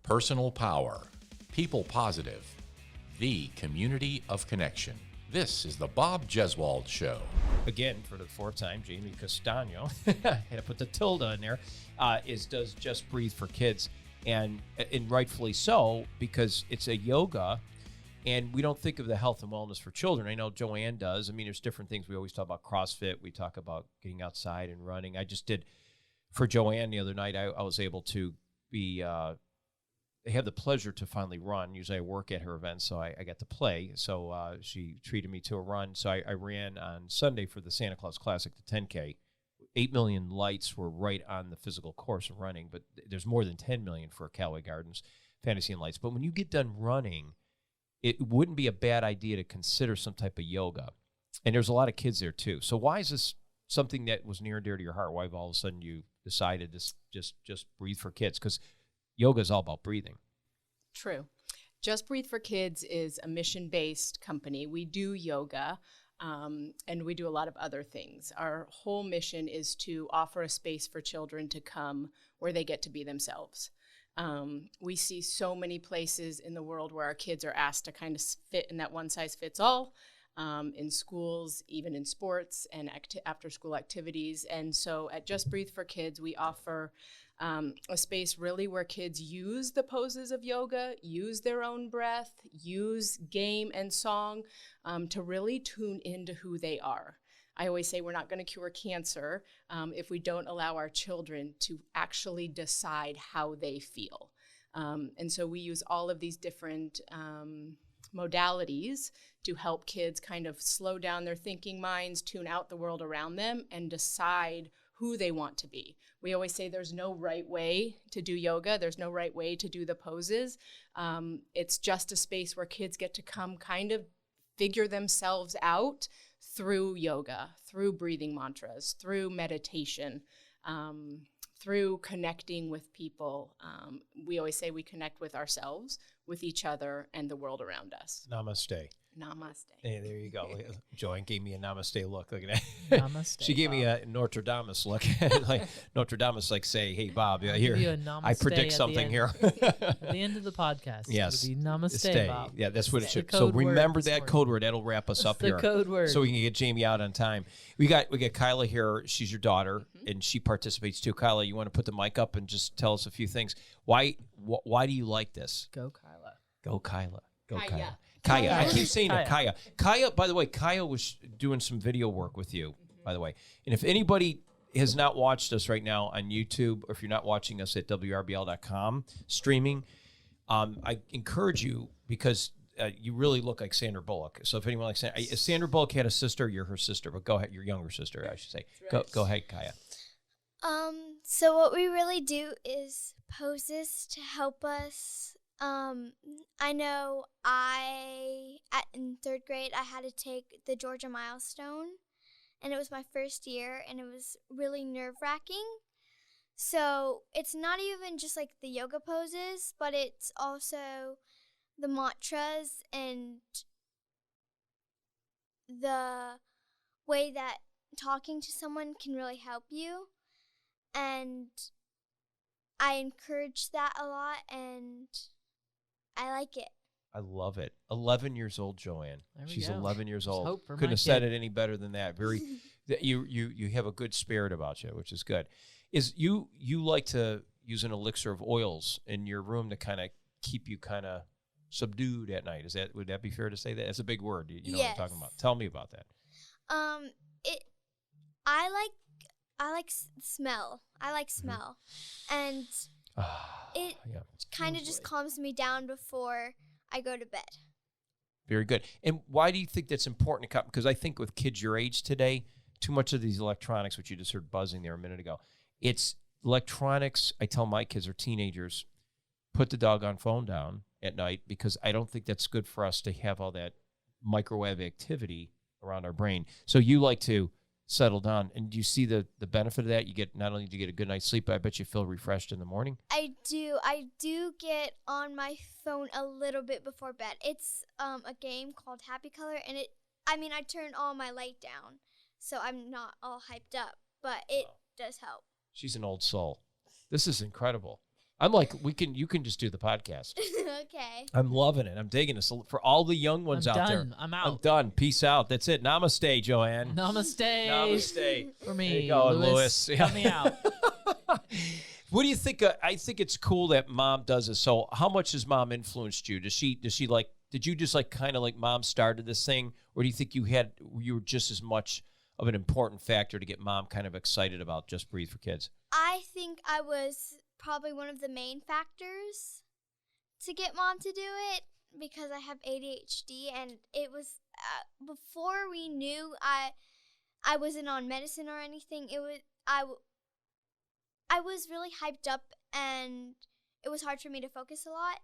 Personal power, people positive, the community of connection. This is the Bob Jeswald Show. Again, for the fourth time, Jamie Castaño, had to put the tilde in there, does Just Breathe for Kids. And rightfully so, because it's a yoga, and we don't think of the health and wellness for children. I know Joanne does. I mean, there's different things. We always talk about CrossFit. We talk about getting outside and running. I just did, for Joanne the other night, I was able to be... They have the pleasure to finally run. Usually I work at her events, so I got to play. So she treated me to a run. So I ran on Sunday for the Santa Claus Classic, the 10K. 8 million lights were right on the physical course of running, but there's more than 10 million for Callaway Gardens, Fantasy and Lights. But when you get done running, it wouldn't be a bad idea to consider some type of yoga. And there's a lot of kids there, too. So why is this something that was near and dear to your heart? Why have all of a sudden you decided to just breathe for kids? Because yoga is all about breathing. True. Just Breathe for Kids is a mission-based company. We do yoga, and we do a lot of other things. Our whole mission is to offer a space for children to come where they get to be themselves. We see so many places in the world where our kids are asked to kind of fit in that one-size-fits-all, in schools, even in sports and after-school activities. And so at Just Breathe for Kids, we offer a space really where kids use the poses of yoga, use their own breath, use game and song to really tune into who they are. I always say we're not going to cure cancer if we don't allow our children to actually decide how they feel. And so we use all of these different modalities to help kids kind of slow down their thinking minds, tune out the world around them, and decide who they want to be. We always say there's no right way to do yoga. There's no right way to do the poses. It's just a space where kids get to come kind of figure themselves out through yoga, through breathing mantras, through meditation, through connecting with people. We always say we connect with ourselves, with each other, and the world around us. Namaste. Namaste. Hey, there you go. Joanne gave me a namaste look. Look at that. Namaste. She gave me a Notre Dame's look. Like Notre Dame's like say, hey, Bob, I'll here, give you a namaste I predict at something the here. At the end of the podcast. Yes. It'll be namaste, Stay. Bob. Yeah, that's what it should. The So code word remember this that morning. code word. That'll wrap us up The here. code word. So we can get Jamie out on time. We got Kaia here. She's your daughter, and she participates too. Kaia, you want to put the mic up and just tell us a few things. Why do you like this? Go, Kyla. Go, Kaia. Go, Kaia. Kaia. Kaia. I keep saying it, Kaia. Kaia. Kaia, by the way, Kaia was doing some video work with you, by the way. And if anybody has not watched us right now on YouTube, or if you're not watching us at WRBL.com streaming, I encourage you because you really look like Sandra Bullock. So if anyone likes Sandra Bullock had a sister, you're her sister. But go ahead, your younger sister, I should say. Right. Go ahead, Kaia. So what we really do is poses to help us. I know in third grade, I had to take the Georgia Milestone, and it was my first year, and it was really nerve-wracking. So it's not even just like the yoga poses, but it's also the mantras and the way that talking to someone can really help you. And I encourage that a lot, and I like it. I love it. 11 years old, Joanne. There we She's go. 11 years There's old. hope for Couldn't my have said kid. it any better than that. Very, you have a good spirit about you, which is good. Is you like to use an elixir of oils in your room to kind of keep you kind of subdued at night? Would that be fair to say that? That's a big word. You know what I'm talking about. Tell me about that. I like smell. I like smell, and it kind of just calms me down before I go to bed. Very good. And why do you think that's important to cut? Because I think with kids your age today, too much of these electronics, which you just heard buzzing there a minute ago, it's electronics. I tell my kids or teenagers, put the doggone phone down at night, because I don't think that's good for us to have all that microwave activity around our brain. So you like to settle down, and do you see the benefit of that? You get, not only do you get a good night's sleep, but I bet you feel refreshed in the morning. I do get on my phone a little bit before bed. It's a game called Happy Color, and I turn all my light down, so I'm not all hyped up, but it does help. She's an old soul. This is incredible. I'm like, you can just do the podcast. Okay. I'm loving it. I'm digging it. So for all the young ones I'm out there, done. I'm out. I'm done. Peace out. That's it. Namaste, Joanne. Namaste. Namaste. For me, There you go, Louis. Help me out. What do you think? I think it's cool that Mom does this. So how much has Mom influenced you? Does she like, did you just like kind of like Mom started this thing? Or do you think you were just as much of an important factor to get Mom kind of excited about Just Breathe for Kids? I think I was probably one of the main factors to get Mom to do it because I have ADHD, and it was before we knew I wasn't on medicine or anything. It was I was really hyped up, and it was hard for me to focus a lot.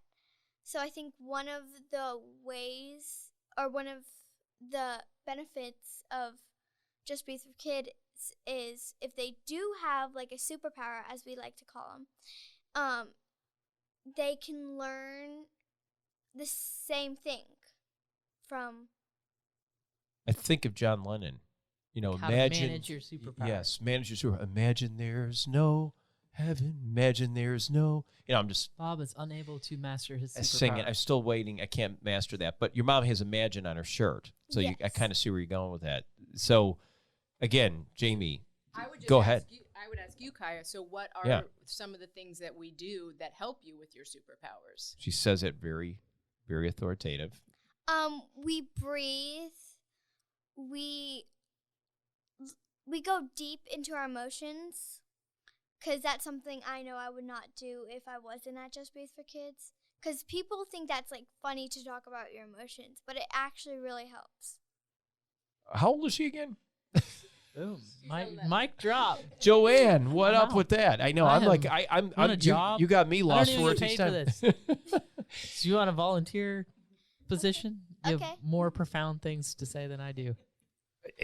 So I think one of the ways, or one of the benefits of Just Breathe for Kids is if they do have like a superpower, as we like to call them, they can learn the same thing from. I think of John Lennon. You know, How to imagine. manage your superpower. Yes, manage your superpower. Imagine there's no heaven. Imagine there's no. You know, I'm just Bob is unable to master his superpower. singing. I'm still waiting. I can't master that. But your mom has Imagine on her shirt, so I Yes. kind of see where you're going with that. So, again, Jamie, I would just go ask ahead. I would ask you, Kaia. So, what are Yeah. some of the things that we do that help you with your superpowers? She says it very, very authoritative. We breathe. We go deep into our emotions, because that's something I know I would not do if I wasn't at Just Breathe for Kids. Because people think that's like funny to talk about your emotions, but it actually really helps. How old is she again? Boom. Mic drop. Joanne, what I'm up out. with that? I know. I I'm like, have- I'm. want a You, job? you got me I lost don't for even words get each paid time. for this. Do you want a volunteer position? You Okay. have more profound things to say than I do.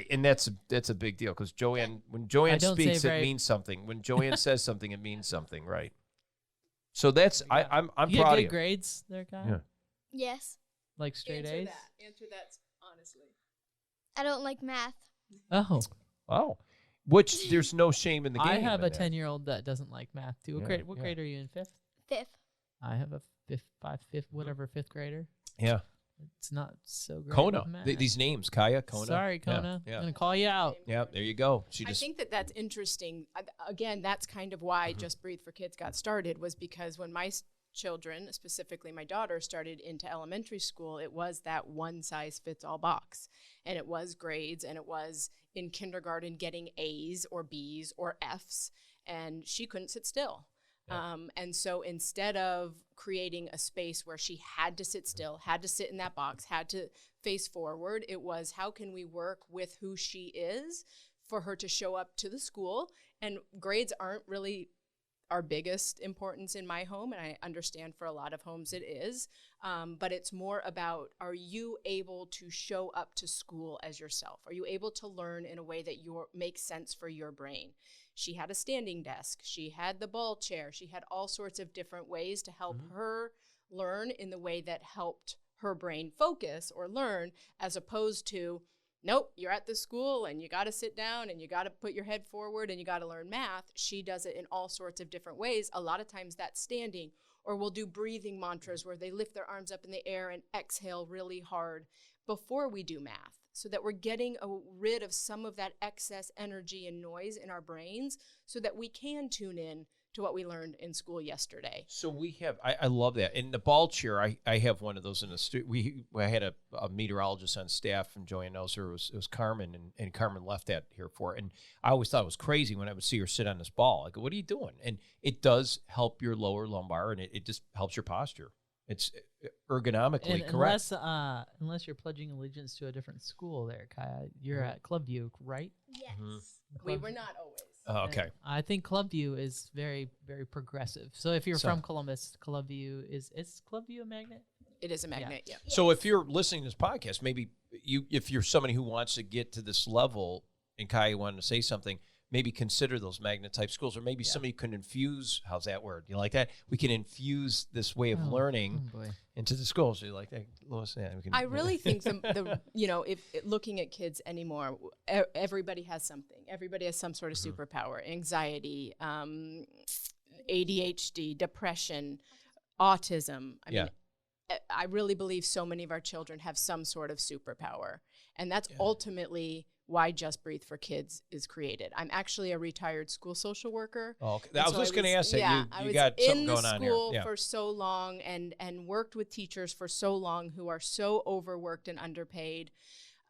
And that's a big deal because Joanne, when Joanne don't say speaks, it very- means something. When Joanne says something, it means something, right? So that's I'm You get proud of good you. grades there, guy? Yeah. Yes. Like straight A's? Answer that honestly. I don't like math. Oh. Wow. Which there's no shame in the game. I have in a that. 10-year-old that doesn't like math, too. What Yeah, grade? What yeah. grade are you in? Fifth? 5th. I have a fifth grader. Yeah. It's not so great. Kona. with math. These names, Kaia, Kona. Sorry, Yeah, Kona. Yeah. I'm going to call you out. Yeah, there you go. She I just think that's interesting. Again, that's kind of why Just Breathe for Kids got started, was because when my children, specifically my daughter, started into elementary school, it was that one-size-fits-all box. And it was grades, and it was in kindergarten getting A's or B's or F's, and she couldn't sit still. And so instead of creating a space where she had to sit still, had to sit in that box, had to face forward, it was how can we work with who she is for her to show up to the school. And grades aren't really our biggest importance in my home, and I understand for a lot of homes it is, but it's more about, are you able to show up to school as yourself? Are you able to learn in a way that makes sense for your brain? She had a standing desk. She had the ball chair. She had all sorts of different ways to help her learn in the way that helped her brain focus or learn, as opposed to, nope, you're at the school and you got to sit down and you got to put your head forward and you got to learn math. She does it in all sorts of different ways. A lot of times that's standing, or we'll do breathing mantras where they lift their arms up in the air and exhale really hard before we do math, so that we're getting rid of some of that excess energy and noise in our brains so that we can tune in to what we learned in school yesterday. So we have, I love that. In the ball chair, I have one of those in the I had a meteorologist on staff, and Joanne knows her. It was Carmen, and Carmen left that here for her. And I always thought it was crazy when I would see her sit on this ball. I go, what are you doing? And it does help your lower lumbar, and it just helps your posture. It's ergonomically And correct. unless you're pledging allegiance to a different school there, Kaia, you're at Clubview, right? Yes. We were not always. Oh, okay. I think Clubview is very, very progressive. So if you're So- from Columbus, Clubview is Clubview a magnet? It is a magnet, yeah. So if you're listening to this podcast, maybe if you're somebody who wants to get to this level, and Kaia wanted to say something, maybe consider those magnet type schools, or maybe somebody can infuse. How's that word? You like that? We can infuse this way of learning Oh boy. into the schools. You like that, Lois? Yeah, we can, I really think the if looking at kids anymore, everybody has something. Everybody has some sort of superpower, anxiety, ADHD, depression, autism. I mean, I really believe so many of our children have some sort of superpower. And that's ultimately why Just Breathe for Kids is created. I'm actually a retired school social worker. Oh, okay. I was just going to ask that. You got something going on here. I was in the school for so long and worked with teachers for so long who are so overworked and underpaid.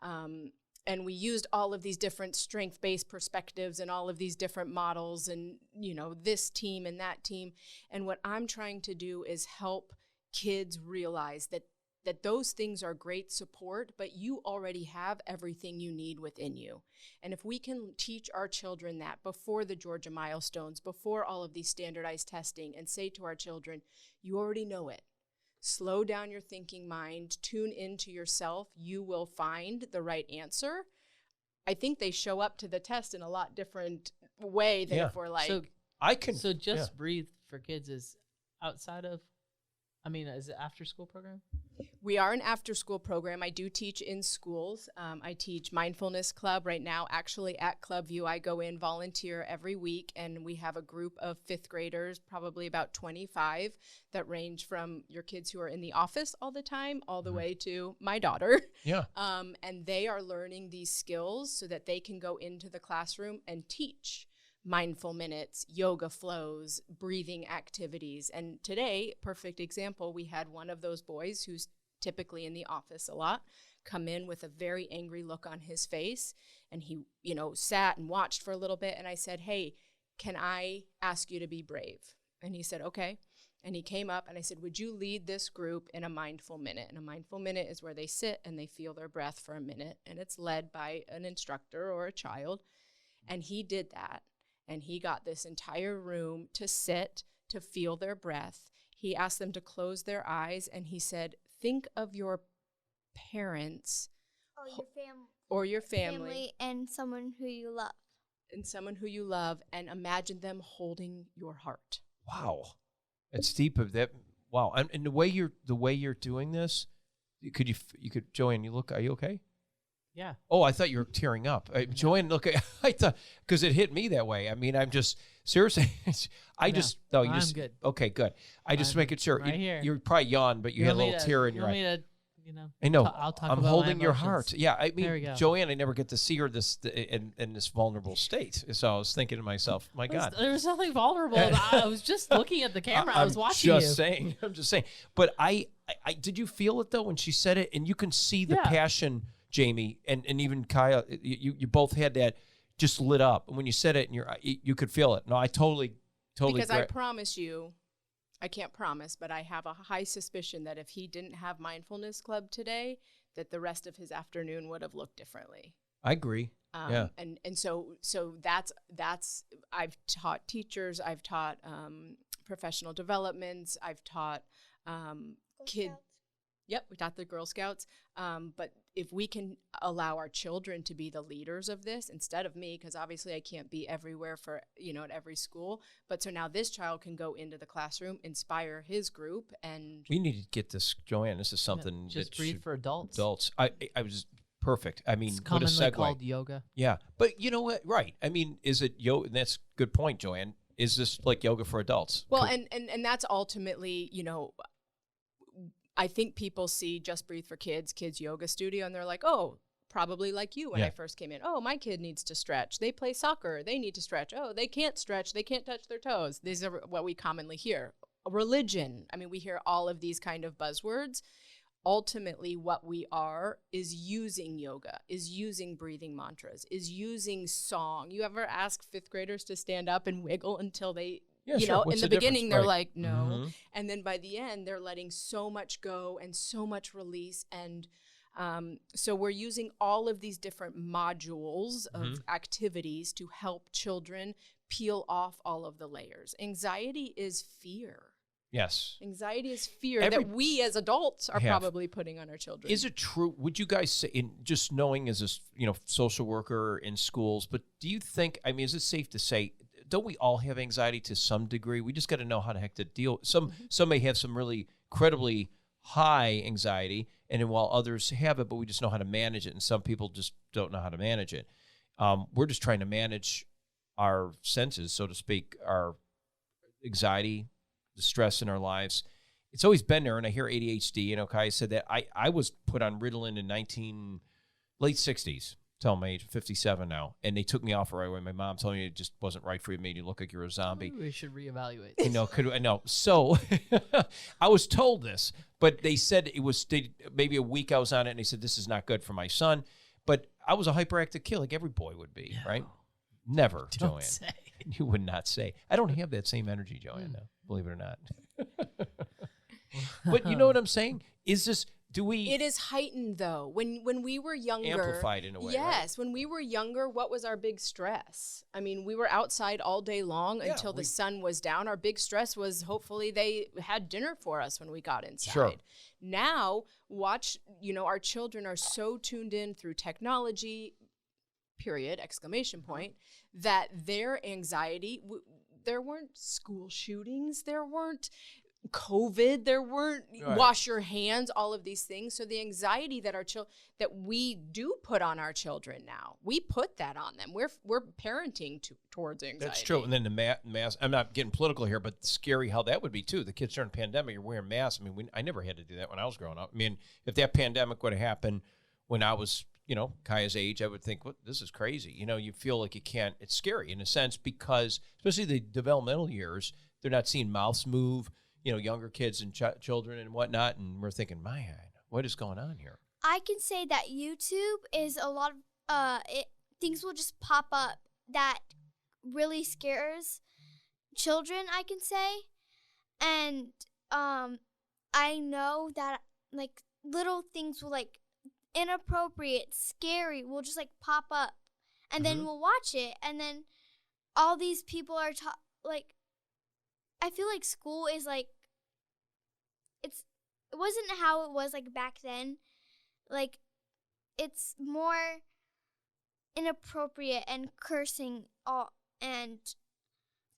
And we used all of these different strength-based perspectives and all of these different models and, you know, this team and that team. And what I'm trying to do is help kids realize that those things are great support, but you already have everything you need within you. And if we can teach our children that before the Georgia milestones, before all of these standardized testing, and say to our children, you already know it. Slow down your thinking mind, tune into yourself, you will find the right answer. I think they show up to the test in a lot different way than if we're like... So Just Breathe for Kids is outside of, is it after school program? We are an after-school program. I do teach in schools. I teach Mindfulness Club right now. Actually, at Club View, I go in, volunteer every week, and we have a group of 5th graders, probably about 25, that range from your kids who are in the office all the time all the way to my daughter. Yeah. And they are learning these skills so that they can go into the classroom and teach mindful minutes, yoga flows, breathing activities. And today, perfect example, we had one of those boys who's typically in the office a lot come in with a very angry look on his face. And he, sat and watched for a little bit. And I said, hey, can I ask you to be brave? And he said, okay. And he came up and I said, would you lead this group in a mindful minute? And a mindful minute is where they sit and they feel their breath for a minute. And it's led by an instructor or a child. And he did that. And he got this entire room to sit, to feel their breath. He asked them to close their eyes, and he said, think of your parents or your family and someone who you love. And imagine them holding your heart. Wow. It's deep of that. Wow. And the way you're doing this, could Joanne, are you okay? Yeah. Oh, I thought you were tearing up. Joanne, look, I thought, because it hit me that way. I'm just, seriously, I'm good. Okay, good. I just making sure. Right here. You're probably yawned, but you had a little tear in your eye. I know. I'll talk I'm about holding my your emotions. heart. Yeah, There we go. Joanne, I never get to see her in this vulnerable state. So I was thinking to myself, my God. There was nothing vulnerable about it. I was just looking at the camera. I was watching you. I'm just saying. But I did you feel it, though, when she said it? And you can see the passion, Jamie, and even Kaia, you both had that just lit up. And when you said it, and you could feel it. No, I totally. Because I promise you, I can't promise, but I have a high suspicion that if he didn't have Mindfulness Club today, that the rest of his afternoon would have looked differently. I agree. Yeah. And so that's I've taught teachers, I've taught professional developments, I've taught kids. Yep, we taught the Girl Scouts. But if we can allow our children to be the leaders of this instead of me, because obviously I can't be everywhere for, at every school. But so now this child can go into the classroom, inspire his group. And we need to get this, Joanne. This is something Just Breathe for adults. I was perfect. It's what a segue. commonly called yoga. Yeah. But you know what? Right. Is it yoga? That's a good point, Joanne. Is this like yoga for adults? Well, and that's ultimately, I think people see Just Breathe for Kids yoga studio, and they're like, oh, probably like you when I first came in. Oh, my kid needs to stretch. They play soccer. They need to stretch. Oh, they can't stretch. They can't touch their toes. These are what we commonly hear. Religion. We hear all of these kind of buzzwords. Ultimately, what we are is using yoga, is using breathing mantras, is using song. You ever ask 5th graders to stand up and wiggle until they... What's in the beginning, they're like, no. Mm-hmm. And then by the end, they're letting so much go and so much release. And so we're using all of these different modules of activities to help children peel off all of the layers. Anxiety is fear. Yes. Anxiety is fear that we as adults are probably putting on our children. Is it true? Would you guys say, in just knowing as a social worker in schools, but do you think, is it safe to say, don't we all have anxiety to some degree? We just got to know how the heck to deal. Some may have some really incredibly high anxiety, and then while others have it, but we just know how to manage it, and some people just don't know how to manage it. We're just trying to manage our senses, so to speak, our anxiety, the stress in our lives. It's always been there, and I hear ADHD. You know, Kaia said that I was put on Ritalin in late 60s. Tell my age, 57 now, and they took me off right away. My mom told me it just wasn't right for you, made you look like you're a zombie. Maybe we should reevaluate. I know. So I was told this, but they said it was maybe a week I was on it, and they said this is not good for my son. But I was a hyperactive kid, like every boy would be, right? Never, Don't Joanne. say. You would not say. I don't have that same energy, Joanne. Now, believe it or not. But you know what I'm saying? Is this? Do we? It is heightened though. When we were younger, amplified in a way. Yes, when we were younger, what was our big stress? I mean, we were outside all day long until the sun was down. Our big stress was hopefully they had dinner for us when we got inside. Sure. Now, our children are so tuned in through technology, period, exclamation point, that their anxiety, there weren't school shootings, there weren't COVID, there weren't wash your hands, all of these things. So the anxiety that that we do put on our children now, we put that on them. We're parenting towards anxiety. That's true. And then the mask. I'm not getting political here, but scary how that would be too. The kids during the pandemic are wearing masks. I mean, I never had to do that when I was growing up. I mean, if that pandemic would have happened when I was, Kaia's age, I would think, well, this is crazy. You feel like you can't. It's scary in a sense because, especially the developmental years, they're not seeing mouths move. Younger kids and children and whatnot, and we're thinking, my God, what is going on here? I can say that YouTube is a lot of things will just pop up that really scares children, I can say. And I know that like little things will like inappropriate, scary will just like pop up, and then we'll watch it, and then all these people are like. I feel like school is like it wasn't how it was like back then. Like it's more inappropriate and cursing and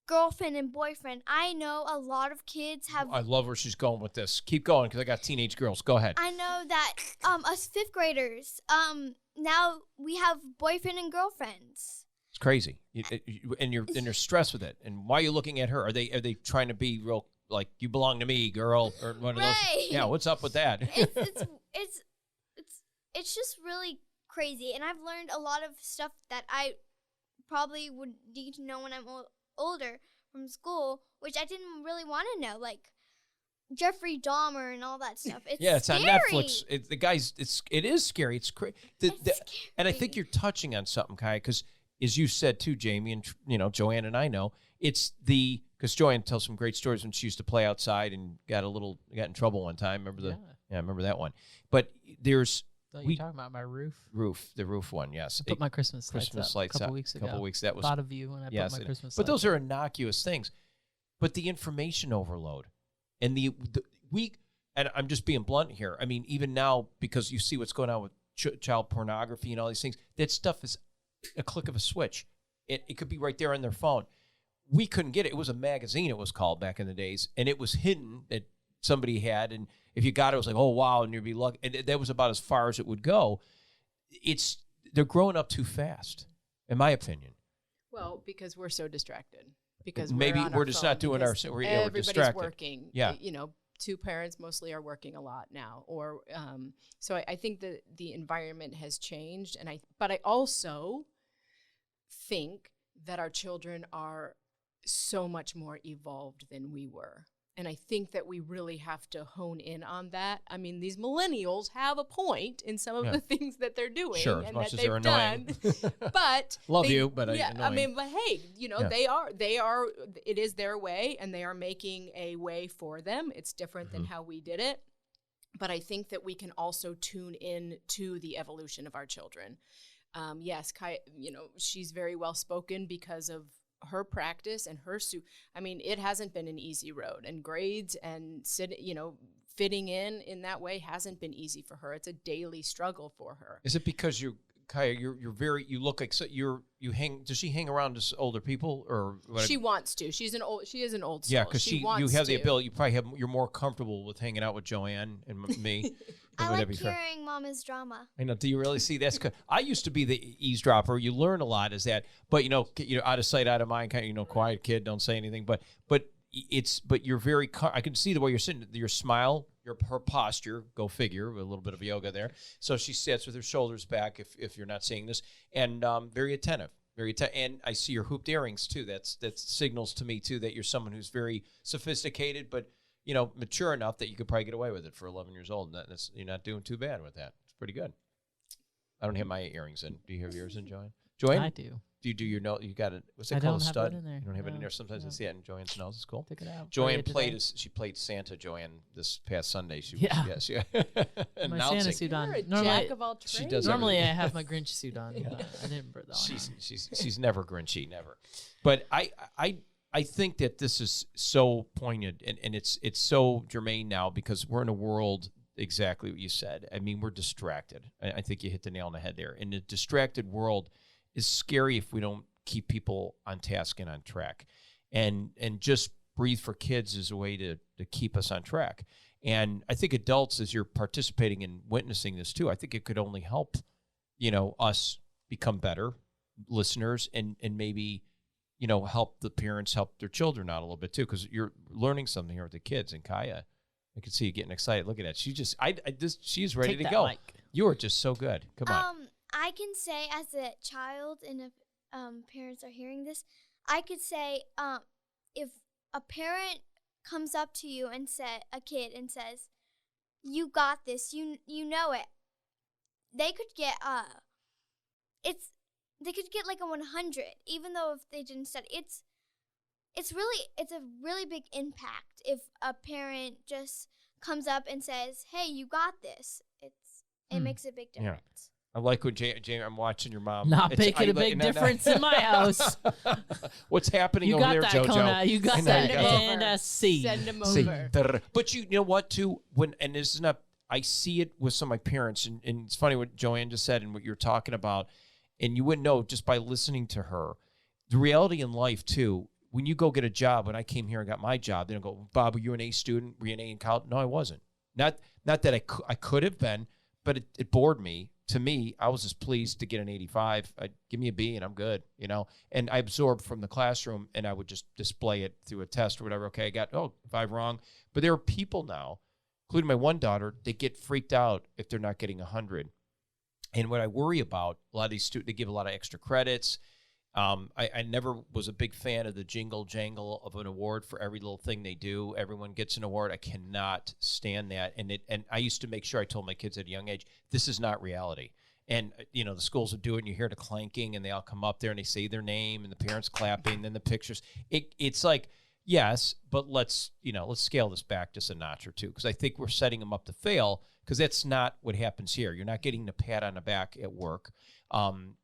girlfriend and boyfriend. I know a lot of kids have. I love where she's going with this. Keep going because I got teenage girls. Go ahead. I know that us fifth graders now we have boyfriend and girlfriends. It's crazy, and you're stressed with it. And why are you looking at her? Are they trying to be real like you belong to me, girl, or one of those? Yeah, what's up with that? It's just really crazy, and I've learned a lot of stuff that I probably would need to know when I'm older from school, which I didn't really want to know, like Jeffrey Dahmer and all that stuff. It's on scary. Netflix. It is scary. It's crazy. And I think you're touching on something, Kaia, because. As you said too, Jamie, and Joanne and I know, it's because Joanne tells some great stories when she used to play outside and got in trouble one time. Remember I remember that one. But there's you're talking about my roof. The roof one, yes. I put my Christmas lights up a couple weeks ago. That was thought of you when I put my Christmas lights. But those are innocuous things. But the information overload and and I'm just being blunt here. I mean, even now because you see what's going on with child pornography and all these things, that stuff is a click of a switch. It could be right there on their phone. We couldn't get it. It was a magazine, it was called back in the days, and it was hidden that somebody had, and if you got it, it was like, oh, wow, and you'd be lucky. And that was about as far as it would go. They're growing up too fast, in my opinion. Well, because we're so distracted. Because maybe we're just not doing our. We're distracted. Working. Yeah. Two parents mostly are working a lot now, or so I think that the environment has changed, but I also think that our children are so much more evolved than we were. And I think that we really have to hone in on that. I mean, these millennials have a point in some of the things that they're doing, sure, and as much that as they're annoying. But love you, but annoying. I mean, but hey, they are. It is their way, and they are making a way for them. It's different than how we did it. But I think that we can also tune in to the evolution of our children. Yes, Kaia, she's very well spoken because of her practice and I mean, it hasn't been an easy road, and grades and fitting in that way hasn't been easy for her. It's a daily struggle for her. Is it because Kaia, you look like does she hang around just older people or what? She wants to. She is an old soul. Yeah, because you have the ability. You're more comfortable with hanging out with Joanne and me. I like hearing Mama's drama. I know. Do you really see that's good? I used to be the eavesdropper. You learn a lot as that, but out of sight, out of mind. Kind of quiet kid, don't say anything. But but you're very, I can see the way you're sitting, your smile, her posture, go figure, a little bit of yoga there. So she sits with her shoulders back, if you're not seeing this, and very attentive. And I see your hooped earrings too. That signals to me too that you're someone who's very sophisticated, but mature enough that you could probably get away with it for 11 years old. And you're not doing too bad with that. It's pretty good. I don't have my earrings in. Do you have yours in, Joanne? Joanne? I do. Do you do your note? You got it. What's it I called? don't A have stud. it in there. You don't have it in No, there. Sometimes I no. see it in Joanne's nose. It's cool. Take it out. Joanne Play it she played Santa. Joanne this past Sunday. She Yeah. was, yes, My announcing. Santa suit on. You're a Normally, jack of all trades. She does normally I have my Grinch suit on. Yeah. But I didn't put that on. She's never grinchy, never. But I think that this is so poignant and it's so germane now because we're in a world, exactly what you said. I mean, we're distracted. I think you hit the nail on the head there. And a distracted world is scary if we don't keep people on task and on track. And just Breathe for Kids is a way to keep us on track. And I think adults, as you're participating and witnessing this too, I think it could only help, us become better listeners and maybe, help the parents help their children out a little bit too, because you're learning something here with the kids. And Kaia, I can see you getting excited. Look at that. She's ready Take to that go. mic. You are just so good. Come on. I can say as a child, and if parents are hearing this, I could say if a parent comes up to you and a kid and says, "You got this. You know it." They could get they could get like a 100, even though if they didn't study. It's a really big impact if a parent just comes up and says, "Hey, you got this." It makes a big difference. I like what Jamie, I'm watching your mom. Not making a big difference in my house. What's happening You over got there, that, JoJo? Kona. You got I know, that. you got that. And a C. Send them See, over. but you know what, too? And this is not, I see it with some of my parents, and it's funny what Joanne just said and what you're talking about, and you wouldn't know just by listening to her. The reality in life, too, when you go get a job, when I came here and got my job, they don't go, "Bob, were you an A student? Were you an A in college?" No, I wasn't. Not that I could have been, but it bored me. To me, I was just pleased to get an 85. Give me a B and I'm good, And I absorbed from the classroom and I would just display it through a test or whatever. Okay, I got 5 wrong. But there are people now, including my one daughter, they get freaked out if they're not getting 100. And what I worry about, a lot of these students, they give a lot of extra credits. I never was a big fan of the jingle jangle of an award for every little thing they do. Everyone gets an award. I cannot stand that. And I used to make sure I told my kids at a young age, this is not reality. And, the schools will do it and you hear the clanking and they all come up there and they say their name and the parents clapping and then the pictures. It's like, yes, but let's scale this back just a notch or two, because I think we're setting them up to fail, because that's not what happens here. You're not getting the pat on the back at work.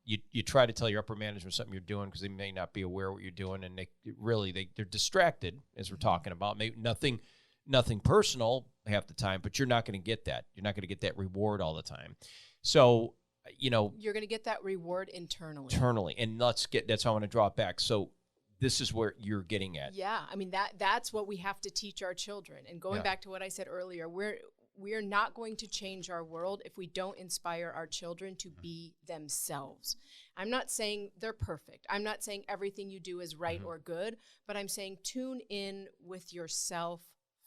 You try to tell your upper management something you're doing because they may not be aware of what you're doing, and they're distracted, as we're talking about. Maybe nothing personal half the time, but you're not going to get that. You're not going to get that reward all the time. So, you're going to get that reward internally. And that's how I want to draw it back. So this is where you're getting at. Yeah, I mean that's what we have to teach our children. And going back to what I said earlier, we're not going to change our world if we don't inspire our children to be themselves. I'm not saying they're perfect. I'm not saying everything you do is right or good, but I'm saying tune in with yourself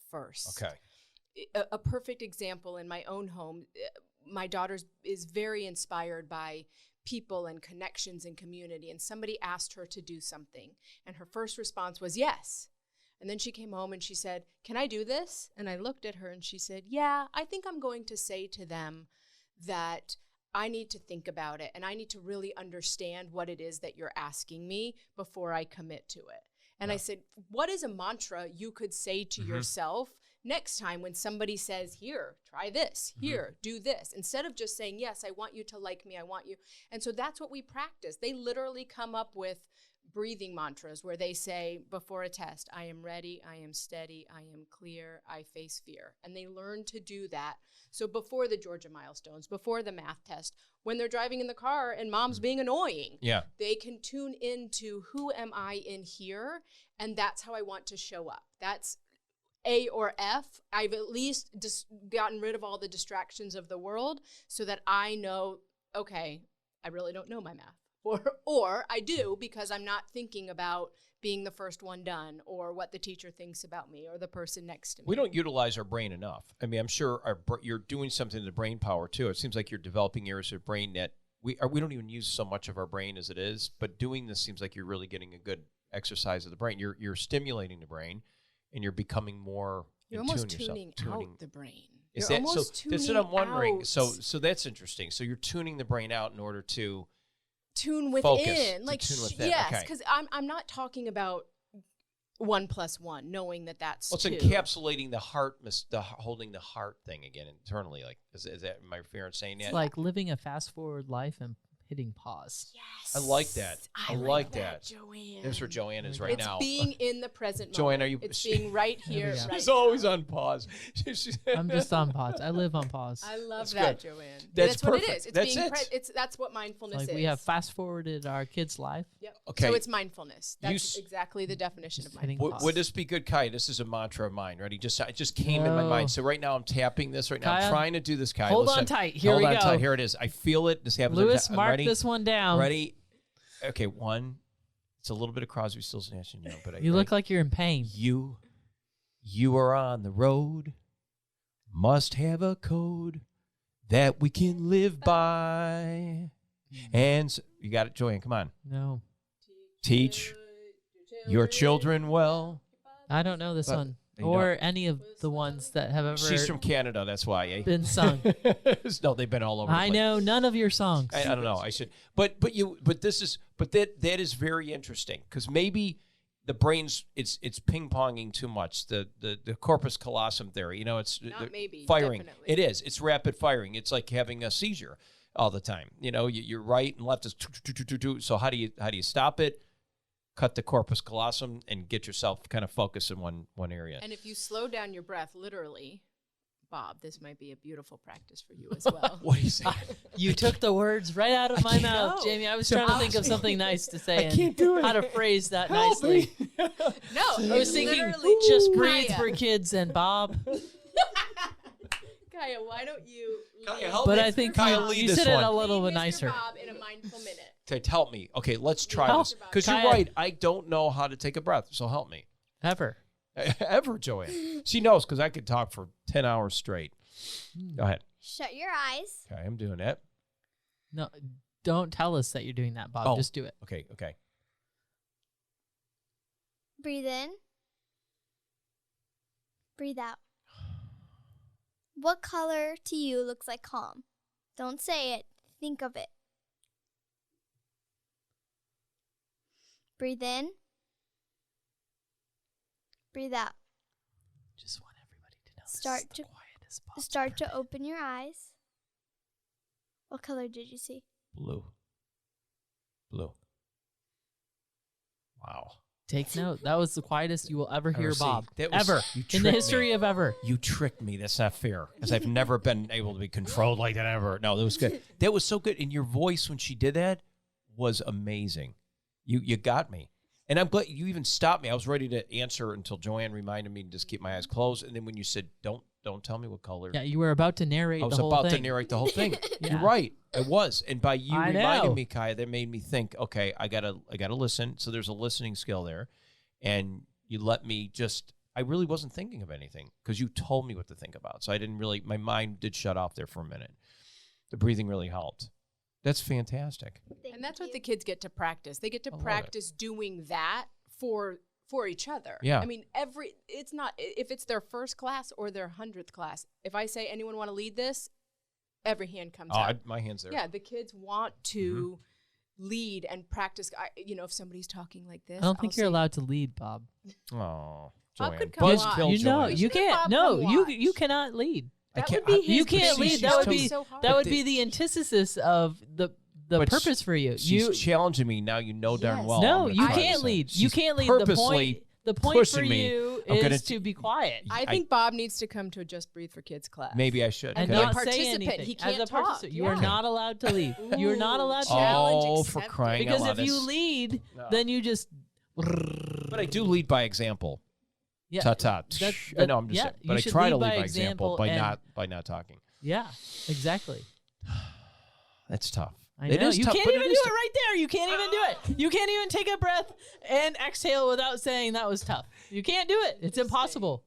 first. Okay. A perfect example in my own home, my daughter is very inspired by people and connections and community, and somebody asked her to do something, and her first response was yes. And then she came home and she said, "Can I do this?" And I looked at her and she said, "Yeah, I think I'm going to say to them that I need to think about it and I need to really understand what it is that you're asking me before I commit to it." And I said, what is a mantra you could say to yourself next time when somebody says, "Here, try this, here, do this," instead of just saying, "Yes, I want you to like me, I want you." And so that's what we practice. They literally come up with breathing mantras where they say before a test, "I am ready, I am steady, I am clear, I face fear." And they learn to do that. So before the Georgia milestones, before the math test, when they're driving in the car and mom's being annoying, they can tune into who am I in here, and that's how I want to show up. That's A or F. I've at least gotten rid of all the distractions of the world so that I know, okay, I really don't know my math. Or I do, because I'm not thinking about being the first one done, or what the teacher thinks about me, or the person next to me. We don't utilize our brain enough. I mean, I'm sure you're doing something to the brain power too. It seems like you're developing areas of brain that we don't even use so much of our brain as it is. But doing this seems like you're really getting a good exercise of the brain. You're stimulating the brain, and you're becoming more. You're in almost tune tuning yourself. out the brain. Is You're that almost so? That's what tuning I'm wondering. out. So that's interesting. So you're tuning the brain out in order to tune focus, within, to like tune within. yes, Okay. because I'm not talking about 1 + 1, knowing that that's Well, it's 2. encapsulating the heart, holding the heart thing again internally. Like, is that am I fair in saying that? It's like living a fast forward life and hitting pause. Yes, I like that. I like that. Joanne. There's where Joanne is right It's now. being in the present moment. Joanne, are you- It's being right There we here. go. Right She's now. always on pause. I'm just on pause. I live on pause. I love That's that, good. Joanne. That's what it perfect. is. It's That's being it. that's what mindfulness Like is. we have fast forwarded our kids' life. Yep. Okay. So it's mindfulness. You That's s- exactly the definition of Just hitting mindfulness. pause. Would this be good, Kai? This is a mantra of mine. Ready? It just came in my No. mind. So right now I'm tapping this. Right now I'm Kaia, trying to do this, Kai. hold Listen. on tight. Here Hold we on go. tight. Here it is. I feel it. This happens. every Lewis, time. I'm mark ready. this one down. Ready? Okay, one. It's a little bit of Crosby, Stills, Nash and Young, but You look like you're in pain. You are on the road. Must have a code that we can live by. And you got it, Joanne. Come on. No, Teach your children well. I don't know this But- one You or any of the ones that have ever She's from Canada. That's why. Eh? been sung. No, they've been all over. The I place. know none of your songs. I don't know. I should, but that is very interesting because maybe the brain's it's ping ponging too much. The corpus callosum theory, you know, it's Not maybe, firing. definitely. It is. It's rapid firing. It's like having a seizure all the time. You know, your right and left is so how do you stop it? Cut the corpus callosum and get yourself kind of focused in one area. And if you slow down your breath, literally, Bob, this might be a beautiful practice for you as well. What do you say? You took the words right out of my can't- mouth, No. Jamie. I was trying to think of something nice to say. I can't do it. How to phrase that Help nicely. me. No, I was thinking, literally, just breathe Kaia. for kids and Bob. Kaia, why don't you? Kaia, lead help But me. I think Kaia, lead you this said it one. a little Lead bit Mr. nicer. Bob in a mindful minute. Okay, help me. Okay, let's try Help. this. Because you're Kaia. right. I don't know how to take a breath, so help me. Ever. Ever, Joanne. She knows because I could talk for 10 hours straight. Go ahead. Shut your eyes. Okay, I'm doing that. No, don't tell us that you're doing that, Bob. Oh. Just do it. Okay. Breathe in. Breathe out. What color to you looks like calm? Don't say it. Think of it. Breathe in. Breathe out. Just want everybody to know Start this is to- the quietest Bob Start ever. to open your eyes. What color did you see? Blue. Wow. Take note. That was the quietest you will ever hear Ever see. Bob. That was- Ever. you In tricked the me. history of ever. You tricked me. That's not fair because I've never been able to be controlled like that ever. No, that was good. That was so good. And your voice when she did that was amazing. You got me. And I'm glad you even stopped me. I was ready to answer until Joanne reminded me to just keep my eyes closed. And then when you said, don't tell me what color. Yeah, you were about to narrate I was the whole about thing. to narrate the whole thing. Yeah. You're right. I was. And by you I reminding know. me, Kai, that made me think, okay, I gotta listen. So there's a listening skill there. And you let me I really wasn't thinking of anything because you told me what to think about. So I didn't really, my mind did shut off there for a minute. The breathing really helped. That's fantastic. And that's what the kids get to practice. They get to love it. practice doing that for each other. Yeah. I mean, it's not, if it's their first class or their 100th class, if I say, anyone want to lead this? Every hand comes up. My hand's there. Yeah, the kids want to lead and practice. If somebody's talking like this, I don't think I'll you're say, allowed to lead, Bob. Oh, Bob Joanne. could come watch. Buzzkill You know, Joanne. you Should have can't. Bob No, come you watch. cannot lead. That can't- would be I- You his can't But lead. she's That would telling be me- so hard. that would But be the antithesis of the But purpose for you. She's challenging me now. You know darn Yes. well. No, I'm gonna you try can't this. lead. You She's can't lead. purposely The point for pushing me. you I'm gonna is to be quiet I think Bob needs to come to a Just Breathe for Kids class. Maybe I should. and be a Could I- not say participant. anything. He As can't a talk. participant, you are Yeah. not allowed to lead. You are not allowed to Challenge Oh, for accepted. crying out because loud. if you That's- lead, No. then you just. But I do lead by example. Yeah, Ta-ta. I know I'm just yeah, saying. you But I should try to lead lead by by example by and- not talking. Yeah, exactly. That's tough. I It know. is You tough, can't but even it do is it right there. You can't even do it. You can't even take a breath and exhale without saying that was tough. You can't do it. It's impossible.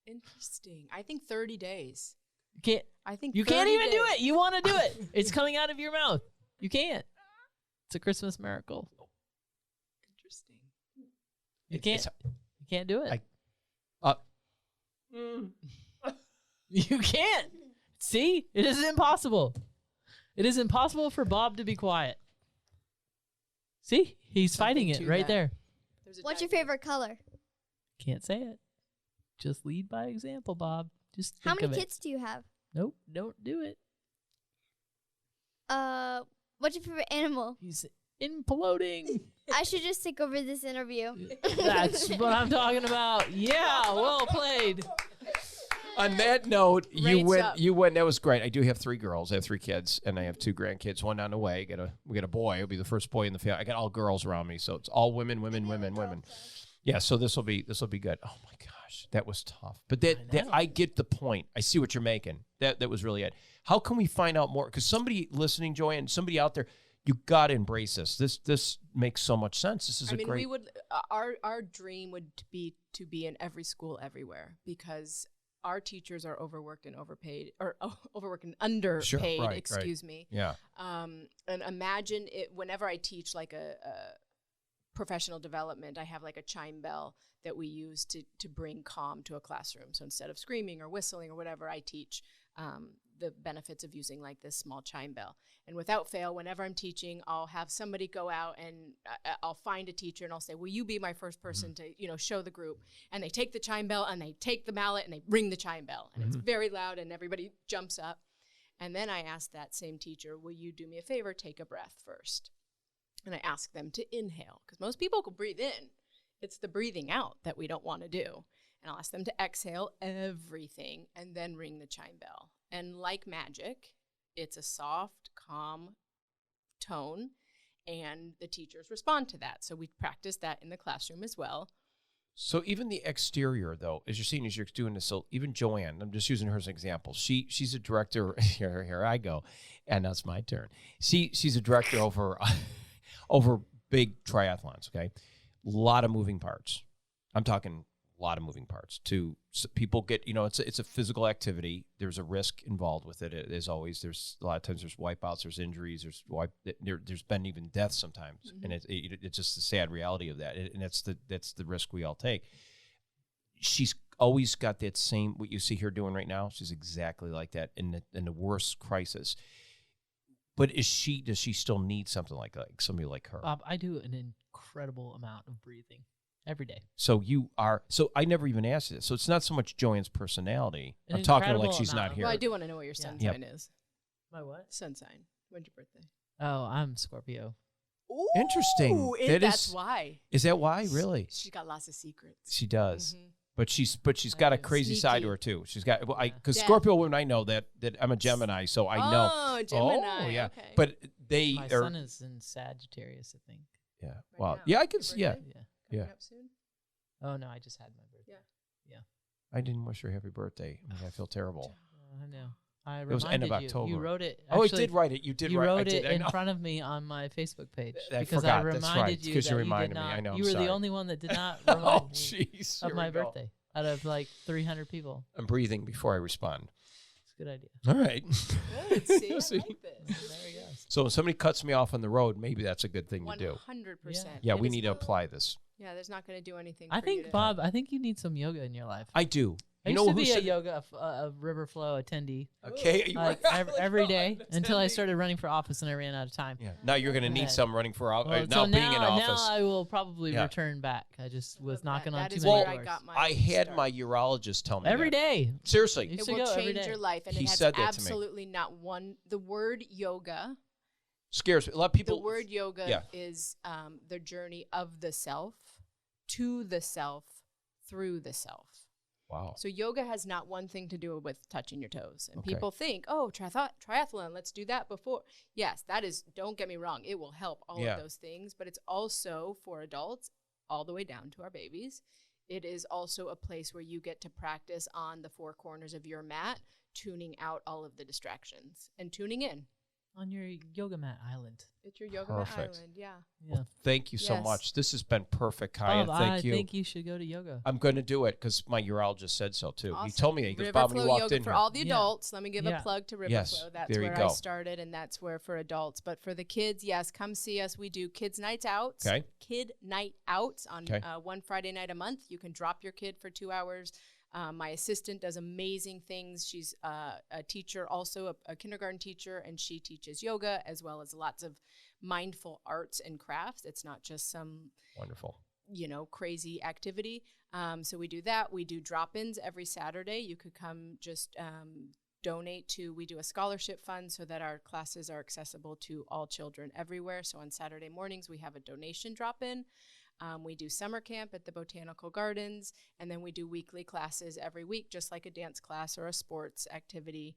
Interesting. I think 30 days. You can't. I think You can't 30 even do days. it. You want to do it. It's coming out of your mouth. You can't. It's a Christmas miracle. Interesting. You can't. You can't do it. You can't. See? It is impossible. It is impossible for Bob to be quiet. See? He's fighting it to right that. there. What's your favorite color? Can't say it. Just lead by example, Bob. Just How think many of it. kids do you have? Nope, don't do it. What's your favorite animal? He's imploding. I should just take over this interview. That's what I'm talking about. Yeah, well played. On that note, you Rates went. up. You went. That was great. I do have 3 girls. I have 3 kids, and I have 2 grandkids. One on the way. We got a boy. It'll be the first boy in the family. I got all girls around me, so it's all women. Yeah. So this will be good. Oh my gosh, that was tough. But I get the point. I see what you're making. That was really it. How can we find out more? Because somebody listening, Joanne, somebody out there, you got to embrace this. This makes so much sense. This is I mean, great. we would. Our dream would be to be in every school everywhere, because our teachers are overworked and overpaid, or overworked and underpaid. Sure, right, excuse me. Yeah. And imagine it. Whenever I teach like a professional development, I have like a chime bell that we use to bring calm to a classroom. So instead of screaming or whistling or whatever, I teach the benefits of using like this small chime bell. And without fail, whenever I'm teaching, I'll have somebody go out and I'll find a teacher and I'll say, will you be my first person to, show the group? And they take the chime bell and they take the mallet and they ring the chime bell. And it's very loud and everybody jumps up. And then I ask that same teacher, will you do me a favor, take a breath first? And I ask them to inhale, because most people can breathe in. It's the breathing out that we don't want to do. And I'll ask them to exhale everything and then ring the chime bell. And like magic, it's a soft, calm tone, and the teachers respond to that. So we practice that in the classroom as well. So even the exterior, though, as you're doing this, so even Joanne, I'm just using her as an example. She's a director. Here I go, and that's my turn. She's a director over big triathlons. Okay, a lot of moving parts. I'm talking a lot of moving parts. People get, it's a physical activity. There's a risk involved with it. As always, there's a lot of times there's wipeouts, there's injuries, there's been even deaths sometimes, and it's just the sad reality of that. And that's the risk we all take. She's always got that same, what you see her doing right now. She's exactly like that in the worst crisis. But does she still need something like somebody like her? Bob, I do an incredible amount of breathing every day. So I never even asked you this. So it's not so much Joanne's personality. An I'm talking like incredible she's not amount. here. Well, I do want to know what your sun sign is. My what? Sun sign. When's your birthday? Oh, I'm Scorpio. Ooh, Interesting. That's why. Is that why? Really? She's got lots of secrets. She does. Mhm. But she's got a crazy side Sneaky. to her too. She's got because Yeah. Scorpio women, I know that I'm a Gemini, so I know. Oh, Gemini. Oh, yeah. Okay. But they My are. son is in Sagittarius, I think. Yeah. Right Wow. now. Yeah, I can. Your Yeah. birthday? Yeah. Coming Yeah. up soon? Oh, no, I just had my birthday. I didn't wish her happy birthday. I feel terrible. I know. I It was end of reminded you. October. You wrote it. Oh, I actually, did write it. You did You write. I wrote did, it I in know. front of me on my Facebook page I because forgot. I That's reminded right. you 'Cause that you you reminded did me. not. I know. You were Sorry. the only one that did not Oh, remind me jeez. of Here my we go. birthday out of like 300 people. I'm breathing before I respond. It's a good idea. All right. Good. See, I See? like this. There you go. So if somebody cuts me off on the road, maybe that's a good thing to do. 100%. Yeah, It we is- need to apply this. Yeah, there's not going to do anything. I for you think, to- Bob, I think you need some yoga in your life. I do. I You used know to who be a said- yoga, a river flow attendee, Okay. you like were- every day until I started running for office and I ran out of time. Yeah. Now you're going to need Okay. some running for Well, now so being in office. Now I will probably Yeah. return back. I just was knocking on that too is many where doors. I got my I had start. my urologist tell me Every that. day. Seriously. Used It to will go every change day. your life, and He it has said that to me. absolutely not one. The word yoga. Scares me. A lot of people. The word yoga Yeah. is the journey of the self, to the self, through the self. Wow. So yoga has not one thing to do with touching your toes. And Okay. people think, oh, triathlon, let's do that before. Yes, that is, don't get me wrong, it will help all Yeah. of those things, but it's also for adults all the way down to our babies. It is also a place where you get to practice on the four corners of your mat, tuning out all of the distractions and tuning in. On your yoga mat island. It's your yoga mat Perfect. island, yeah. Yeah. Thank you so Yes. much. This has been perfect, Kaia. Bob, Thank I you. think you should go to yoga. I'm going to do it because my urologist said so too. He Awesome. told me that. He goes, River Bob, when Flow you walked yoga in for here. all the Yeah. adults. Let me give Yeah. a plug to River Yes, Flow. That's there you where go. I started, and that's where for adults. But for the kids, yes, come see us. We do kids' nights out. Okay. Kid night outs on Okay. one Friday night a month. You can drop your kid for 2 hours. My assistant does amazing things. She's a teacher, also a kindergarten teacher, and she teaches yoga as well as lots of mindful arts and crafts. It's not just some Wonderful. crazy activity. So we do that. We do drop-ins every Saturday. You could come just donate to, we do a scholarship fund so that our classes are accessible to all children everywhere. So on Saturday mornings, we have a donation drop-in. We do summer camp at the Botanical Gardens, and then we do weekly classes every week, just like a dance class or a sports activity.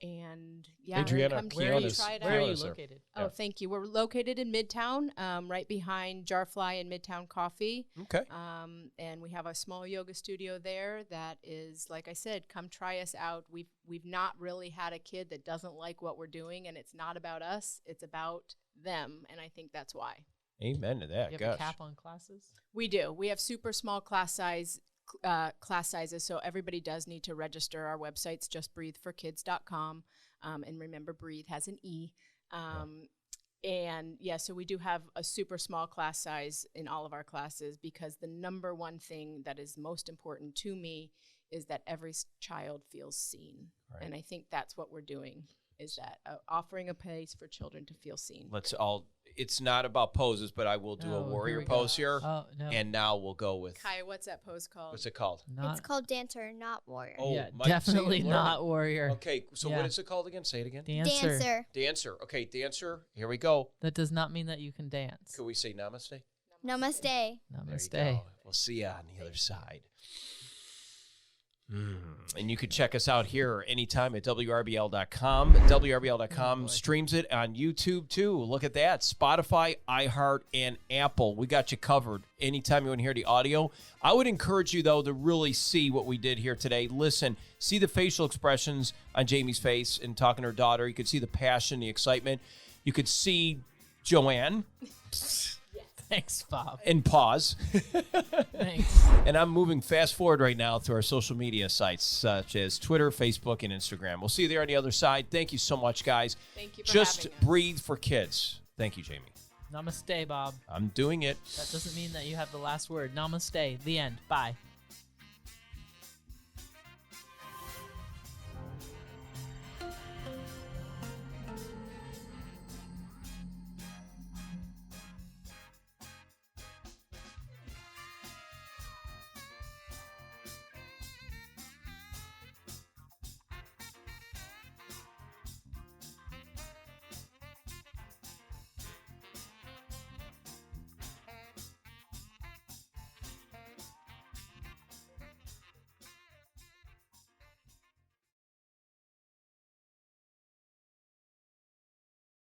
And yeah, Adriana, come Where are you, Keona's- try it where are out. you Keona's there. located? Oh, Yeah. thank you. We're located in Midtown, right behind Jarfly and Midtown Coffee. Okay. And we have a small yoga studio there that is, like I said, come try us out. We've not really had a kid that doesn't like what we're doing, and it's not about us. It's about them, and I think that's why. Amen to that. You have Gosh. a cap on classes? We do. We have super small class sizes, so everybody does need to register. Our website's justbreatheforkids.com. And remember, breathe has an E. And yeah, so we do have a super small class size in all of our classes because the number one thing that is most important to me is that every child feels seen. Right. And I think that's what we're doing, is that offering a place for children to feel seen. Let's all. It's not about poses, but I will do a Oh, here warrior we go. pose here. Oh, no. And now we'll go with Kaia, what's that pose called? what's it called? not, It's called dancer, not warrior. Oh, yeah, Mike, say it, definitely learn not it. warrior. Okay, so Yeah. what is it called again? Say it again. Dancer. Dancer. Dancer. Okay, dancer. Here we go. That does not mean that you can dance. Could we say namaste? Namaste. There you Namaste. go. We'll see you on the other side. And you can check us out here anytime at WRBL.com. WRBL.com streams it on YouTube too. Look at that. Spotify, iHeart, and Apple. We got you covered anytime you want to hear the audio. I would encourage you, though, to really see what we did here today. Listen, see the facial expressions on Jamie's face and talking to her daughter. You could see the passion, the excitement. You could see Joanne Thanks, Bob. and pause. Thanks. And I'm moving fast forward right now to our social media sites, such as Twitter, Facebook, and Instagram. We'll see you there on the other side. Thank you so much, guys. Thank you for Just having us. breathe for kids. Thank you, Jamie. Namaste, Bob. I'm doing it. That doesn't mean that you have the last word. Namaste. The end. Bye.